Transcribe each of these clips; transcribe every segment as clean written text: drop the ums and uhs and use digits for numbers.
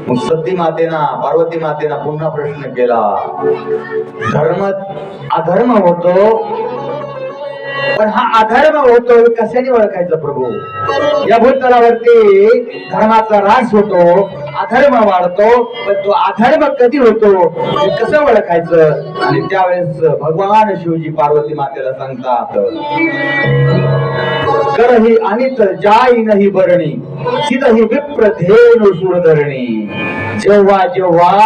मग सती मातेना पार्वती मातेना पुन्हा प्रश्न केला, धर्म अधर्म होतो पण हा अधर्म होतो कशाने ओळखायचं प्रभू? या भूतलावरती धर्माचा ऱ्हास होतो, अधर्म वाढतो, पण तो अधर्म कधी होतो हे कसं ओळखायचं? आणि त्यावेळेस भगवान शिवजी पार्वती मातेला सांगतात, करही अनित जाई नाही बरणी, सिदही विप्र धेनु सुरधरणी. जेव्हा जेव्हा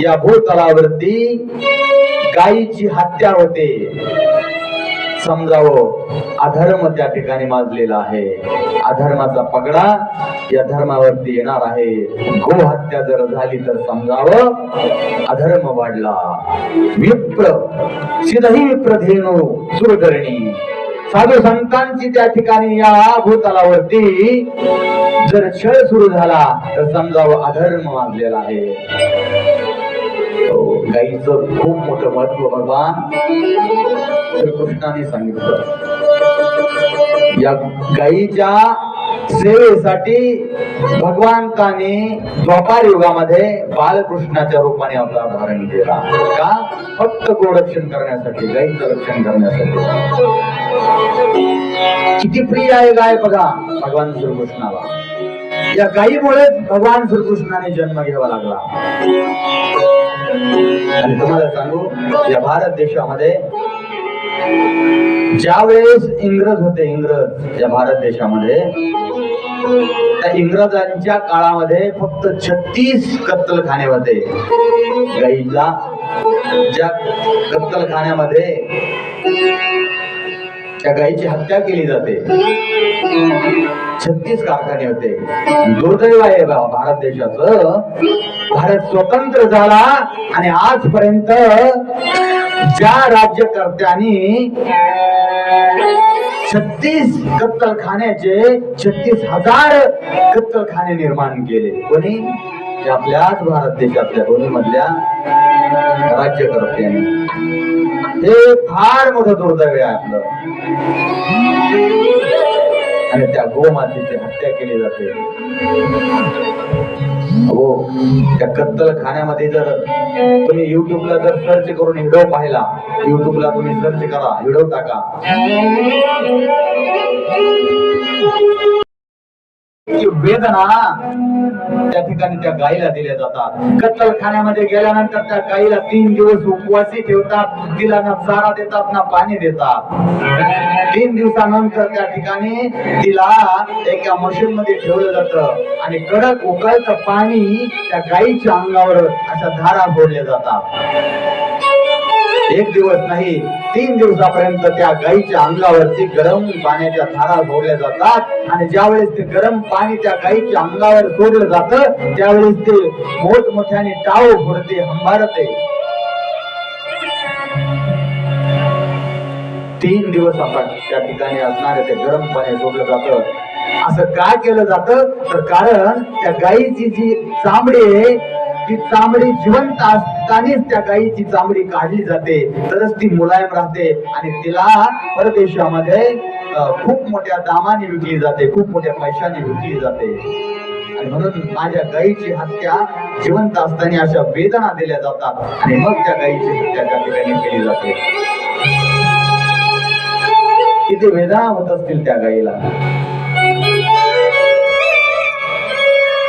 या भूतलावरती गायीची हत्या होते, समजावं अधर्म त्या ठिकाणी माजलेला आहे. अधर्माचा पगडा या धर्मावरती येणार आहे. गो हत्या जर झाली तर समजावं अधर्म वाढला. विप्र सिदही विप्र धेनु सुरधरणी. साधू संतांची त्या ठिकाणी या भूतलावरती जर छळ सुरू झाला तर समजावं अधर्म माजलेला आहे. गाईचं खूप मोठं महत्व भगवान श्रीकृष्णाने सांगितलं. या गाईच्या सेवेसाठी भगवंताने द्वापार युगामध्ये बालकृष्णाच्या रूपाने आपला धारण केला. का? फक्त गोरक्षण करण्यासाठी, गाईचं रक्षण करण्यासाठी. किती प्रिय आहे गाय बघा भगवान श्रीकृष्णाला. या गायीमुळे भगवान श्रीकृष्णाने जन्म घ्यावा लागला. आणि तुम्हाला सांगू, या भारत देशामध्ये ज्या वेळेस इंग्रज होते, इंग्रज या भारत देशामध्ये, त्या इंग्रजांच्या काळामध्ये फक्त 36 कत्तलखाने होते. गाईला ज्या कत्तलखान्यामध्ये त्या गायीची हत्या केली जाते, 36 कारखाने होते. दुर्दैव आहे भारत देशाचं. भारत स्वतंत्र झाला आणि आजपर्यंत ज्या राज्यकर्त्यांनी 36 कत्तलखान्याचे 36,000 कत्तलखाने निर्माण केले, कोणी? आपल्याच भारत देशातल्या दोन्ही मधल्या राज्यकर्त्यांनी. हे फार मोठं दुर्दैव आहे आपलं. आणि त्या गोमातेची हत्या केली जाते. हो, त्या कत्तलखान्यामध्ये जर तुम्ही युट्यूबला जर सर्च करून व्हिडिओ पाहिला, युट्यूबला तुम्ही सर्च करा, व्हिडिओ टाका, वेदना त्या ठिकाणी त्या गायीला दिल्या जातात. कत्तलखान्यामध्ये गेल्यानंतर त्या गायीला 3 दिवस उपवासी ठेवतात. तिला ना चारा देतात ना पाणी देतात. 3 दिवसानंतर त्या ठिकाणी तिला एका मशीन मध्ये ठेवलं जातं आणि कडक उकळतं पाणी त्या गायीच्या अंगावर अशा धारा सोडल्या जातात. 1 दिवस नाही, 3 दिवसापर्यंत त्या गायीच्या अंगावरती गरम पाण्याच्या धारा सोडल्या जातात. आणि ज्यावेळेस ते गरम पाणी त्या गायीच्या अंगावर सोडलं जातं त्यावेळेस ते मोठमोठ्याने टाव फुटते, हंबारते. 3 दिवस आपण त्या ठिकाणी असणारे ते गरम पाणी सोडलं जातं. असं काय केलं जातं? तर कारण त्या गायीची जी चामडी आहे, ती चामडी जिवंत असतानाच त्या गायीची चामडी काढली जाते, तरच ती मुलायम राहते आणि तिला परदेशामध्ये खूप मोठ्या दामाने विकली जाते, खूप मोठ्या पैशाने विकली जाते. आणि म्हणून माझ्या गायीची हत्या जिवंत असताना अशा वेदना दिल्या जातात आणि मग त्या गायीची हत्या त्या ठिकाणी केली जाते. किती वेदना होत असतील त्या गायीला.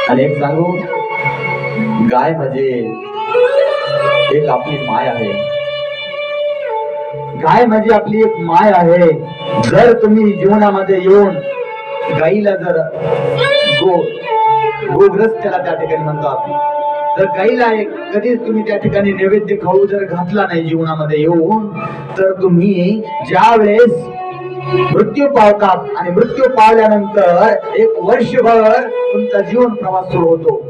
आणि एक सांगू, गाय म्हणजे एक आपली माय आहे. गाय म्हणजे आपली एक माय आहे. जर तुम्ही जीवनामध्ये येऊन गाईला जर गोग्रस त्याला त्या ठिकाणी म्हणतात, जर गाईला कधीच तुम्ही त्या ठिकाणी नैवेद्य खाऊ जर घातला नाही जीवनामध्ये येऊन, तर तुम्ही ज्या वेळेस मृत्यू पावतात आणि मृत्यू पावल्यानंतर 1 वर्षभर तुमचा जीवन प्रवास सुरू होतो.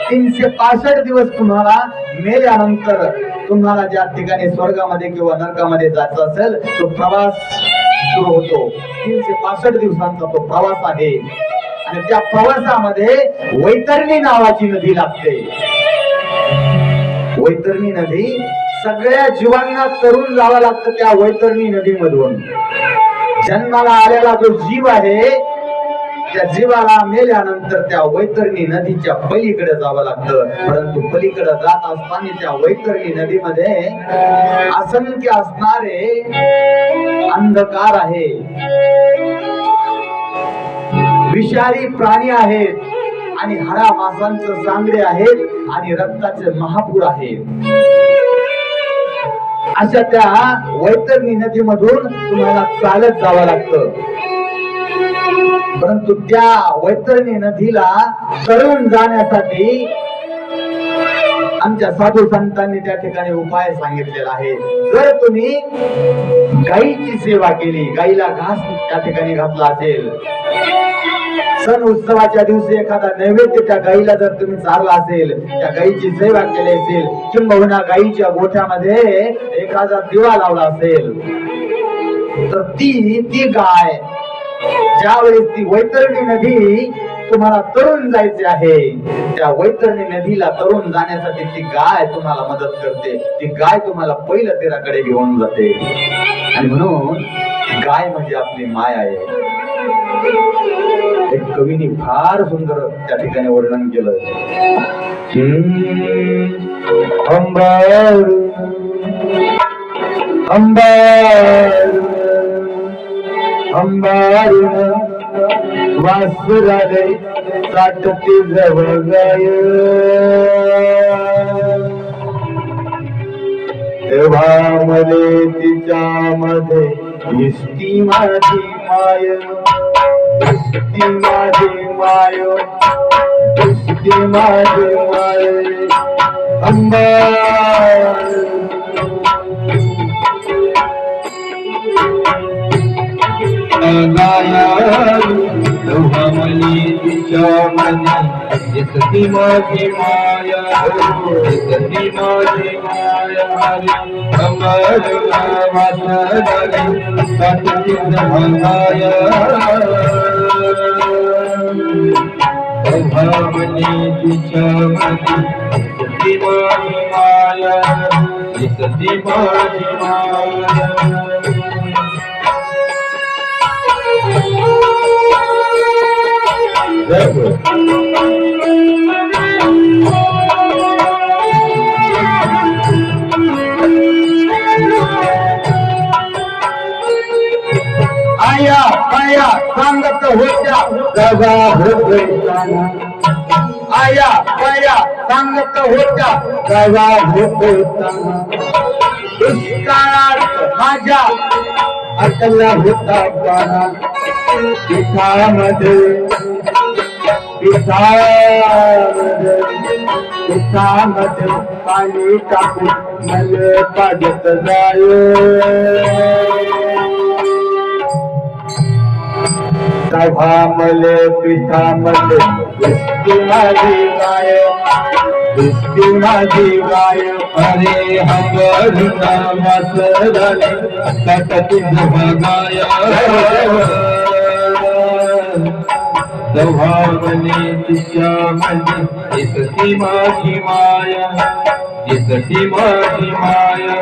365 दिवस तुम्हाला मेल्यानंतर तुम्हाला ज्या ठिकाणी स्वर्गामध्ये किंवा नरकामध्ये जायचं असेल तो प्रवास सुरू होतो. 365 दिवसांचा तो प्रवास आहे. आणि त्या प्रवासामध्ये वैतरणी नावाची नदी लागते. वैतरणी नदी सगळ्या जीवांना तरुण जावं लागतं. त्या वैतरणी नदीमधून जन्माला आलेला जो जीव आहे त्या जीवाला मेल्यानंतर त्या वैतरणी नदीच्या पलीकडे जावं लागतं. परंतु पलीकडे जात असताना त्या वैतरणी नदीमध्ये असंख्य असणारे अंधकार आहे, विषारी प्राणी आहेत आणि हाडा मांसांचे सांगडे आहेत आणि रक्ताचे महापूर आहेत. अशा त्या वैतरणी नदीमधून तुम्हाला चालत जावं लागतं. परंतु त्या वैतरणी नदीला तरुण जाण्यासाठी आमच्या साधू संतांनी त्या ठिकाणी उपाय सांगितलेला आहे. जर तुम्ही गायीची सेवा केली, गायीला घास त्या ठिकाणी घातला असेल, सण उत्सवाच्या दिवशी एखादा नैवेद्य त्या गायीला जर तुम्ही चारला असेल, त्या गायीची सेवा केली असेल, किंबहुना गायीच्या गोठ्यामध्ये एखादा दिवा लावला असेल, तर ती गाय ज्यावेळेस ती वैतरणी नदी तुम्हाला तरुण जायचे आहे, त्या वैतरणी नदीला तरुण जाण्यासाठी ती गाय तुम्हाला मदत करते. ती गाय तुम्हाला पहिलं तेराकडे घेऊन जाते. आणि म्हणून गाय म्हणजे आपली माय आहे. एक कवीने फार सुंदर त्या ठिकाणी वर्णन केलं. अंबार अंबार अंबार वासुराले साठती जवळ गाय, तेव्हा मले तिच्यामध्ये दिसती माझी माय, दिसती माझी माय, दिसती माझी माय. अंबार तेव्हा मले तिच्यामध्ये दिसती माझी माया, दिसती माझी माया. अंबार वासुराले साठती जवळ गाय, तेव्हा मले तिच्यामध्ये दिसती माझी माया, दिसती माझी माया. आया आया सांगत होत्या गगा भोगताना, आया आया सांगत होत्या गगा भोगताना, दुष्काळात माझ्या अटला होता पाना. पिठामध्ये पिठामध्ये पाणी टाकून मले पाजत जाय, तेव्हा मले पिठामध्ये दिसती माझी गाय, दिसती माझी गाय. अरे हंबरुणा वासुराले साठती जवळ गाय, तेव्हा मले तिच्यामध्ये दिसती माझी माया, दिसती माझी माया,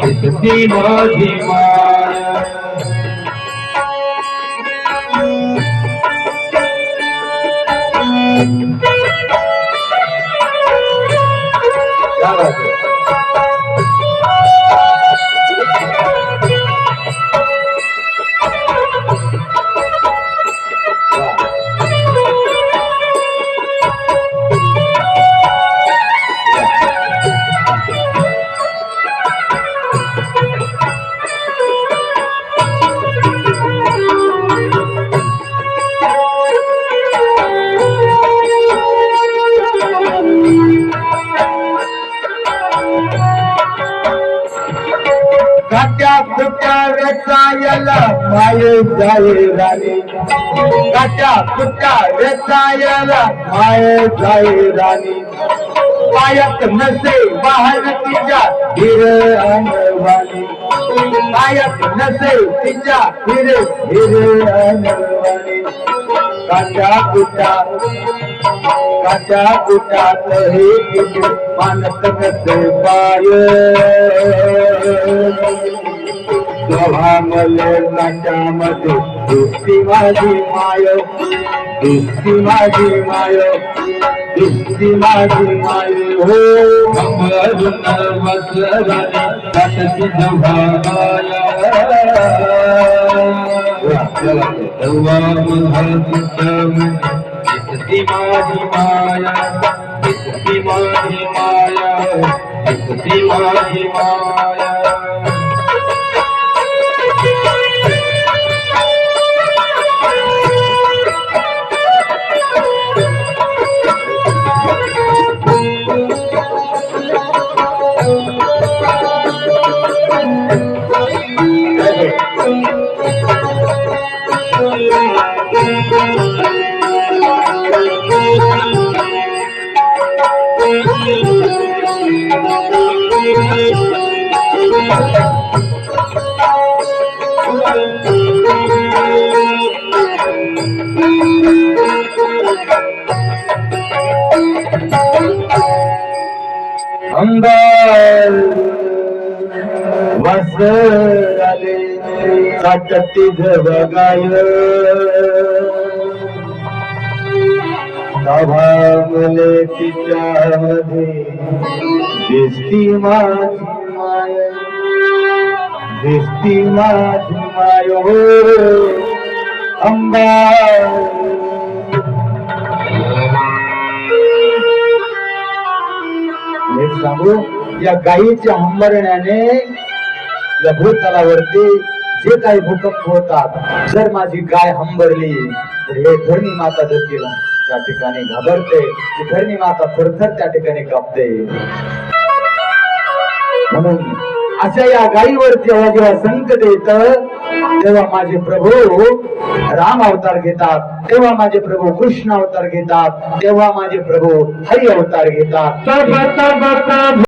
दिसती माझी माया. काट्या कुट्या वेचायला माये जाये राणी, काट्या कुट्या वेचायला माये जाये राणी. पायात नसे वाहन तिच्या हिरे आणवाणी, पायात नसे तिच्या हिरे हिरे आणवाणी. काट्या कुट्यात हे तिचे मानत नसे पाय, तेव्हा मले काट्यामध्ये दुसरी माझी माय, दुसरी माझी माय, दुसरी माझी माय हो. अमरून वसराने वाटती जवाया तेव्हा दिसती माझी माया, दिसती माझी माया, दिसती माझी माया. अंगार वसराले साटती जगाय मुले तिच्यामध्ये दिसती माझी माय, दिसती माझी माय हो. अंगार एक सांगू, या गायीच्या हंबरण्याने या भूतलावरती जे काही भूकंप होतात, जर माझी गाय हंबरली तर हे धरणी माता देखील त्या ठिकाणी घाबरते, की धरणी माता थरथर त्या ठिकाणी कापते. म्हणून अशा या गायीवरती जेव्हा संकट येतं तेव्हा माझे प्रभू राम अवतार घेतात, तेव्हा माझे प्रभू कृष्ण अवतार घेतात, तेव्हा माझे प्रभू हरी अवतार घेतात.